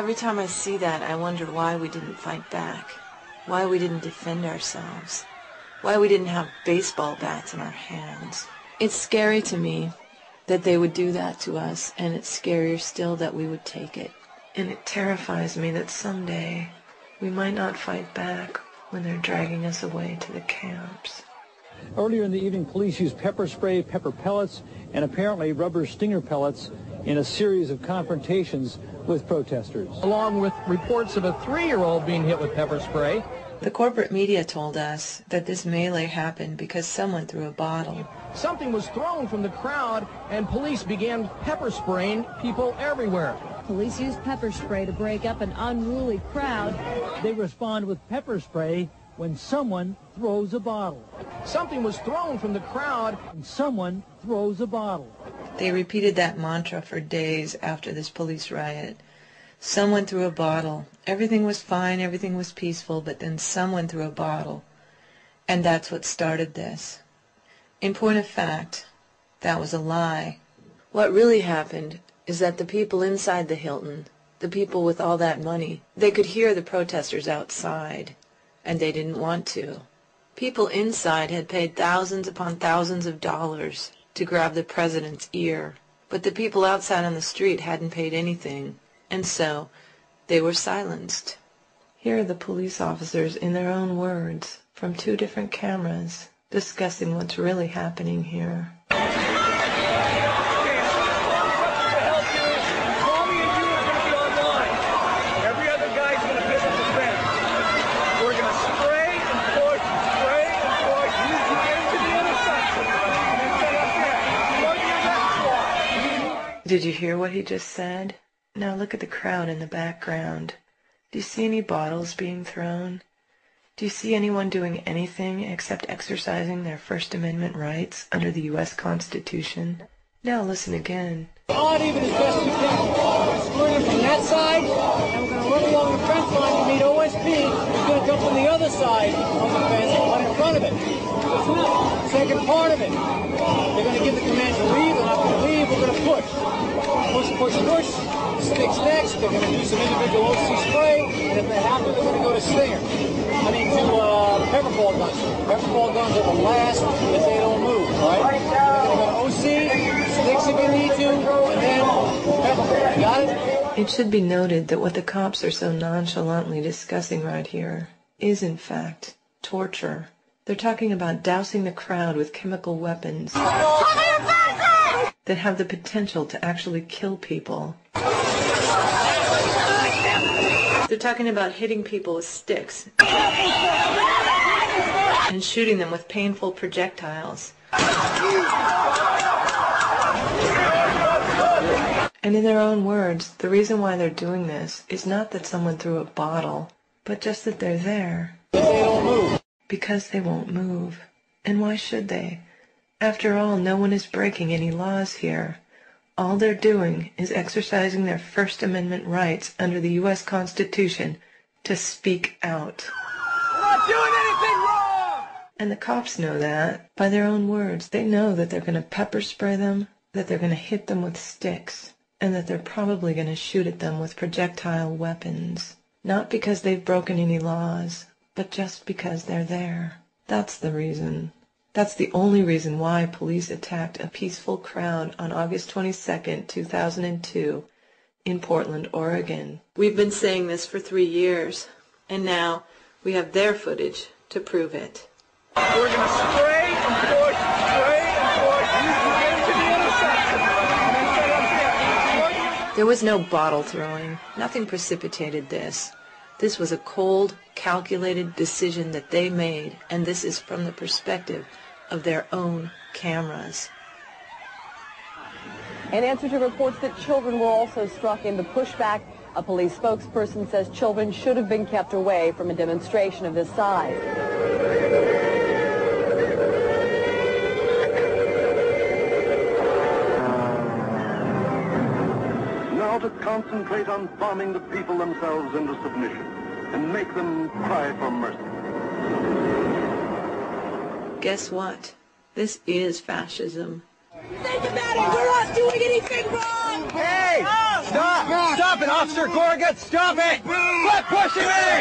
Every time I see that, I wonder why we didn't fight back, why we didn't defend ourselves, why we didn't have baseball bats in our hands. It's scary to me that they would do that to us, and it's scarier still that we would take it. And it terrifies me that someday we might not fight back when they're dragging us away to the camps. Earlier in the evening, police used pepper spray, pepper pellets, and apparently rubber stinger pellets in a series of confrontations with protesters. Along with reports of a 3-year-old being hit with pepper spray. The corporate media told us that this melee happened because someone threw a bottle. Something was thrown from the crowd, and police began pepper spraying people everywhere. Police used pepper spray to break up an unruly crowd. They respond with pepper spray when someone throws a bottle. Something was thrown from the crowd, and someone throws a bottle. They repeated that mantra for days after this police riot. Someone threw a bottle. Everything was fine, everything was peaceful, but then someone threw a bottle. And that's what started this. In point of fact, that was a lie. What really happened is that the people inside the Hilton, the people with all that money, they could hear the protesters outside, and they didn't want to. People inside had paid thousands upon thousands of dollars to grab the president's ear, but the people outside on the street hadn't paid anything, and so they were silenced. Here are the police officers in their own words, from 2 different cameras, discussing what's really happening here. Did you hear what he just said? Now look at the crowd in the background. Do you see any bottles being thrown? Do you see anyone doing anything except exercising their First Amendment rights under the U.S. Constitution? Now listen again. Odd even as best we can. We're going to split him from that side, and we're going to run along the fence line to meet OSP. He's going to jump on the other side of the fence and run in front of it. Second part of it. They're going to give the command to leave. They're not going to leave. We're going to push. Push, push, push. Sticks next. They're going to do some individual OC spray, and if they have to, they're going to go to stinger. To pepperball guns. Pepperball guns are the last if they don't move, right? They're going to go to OC, sticks if you need to, and then pepperball. You got it? It should be noted that what the cops are so nonchalantly discussing right here is, in fact, torture. They're talking about dousing the crowd with chemical weapons that have the potential to actually kill people. They're talking about hitting people with sticks and shooting them with painful projectiles. And in their own words, the reason why they're doing this is not that someone threw a bottle, but just that they're there. They don't move. Because they won't move. And why should they? After all, no one is breaking any laws here. All they're doing is exercising their First Amendment rights under the U.S. Constitution to speak out. We're not doing anything wrong! And the cops know that by their own words. They know that they're going to pepper spray them, that they're going to hit them with sticks, and that they're probably going to shoot at them with projectile weapons. Not because they've broken any laws, but just because they're there. That's the reason. That's the only reason why police attacked a peaceful crowd on August 22nd, 2002 in Portland, Oregon. We've been saying this for 3 years, and now we have their footage to prove it. We're going to spray and push, into the intersection. There was no bottle throwing. Nothing precipitated this. This was a cold, calculated decision that they made, and this is from the perspective of their own cameras. In answer to reports that children were also struck in the pushback, a police spokesperson says children should have been kept away from a demonstration of this size. Now to concentrate on bombing the people themselves into submission and make them cry for mercy. Guess what? This is fascism. Think about it! We're not doing anything wrong! Hey! Stop! Stop it, Officer Corrigan! Stop it! Quit pushing me!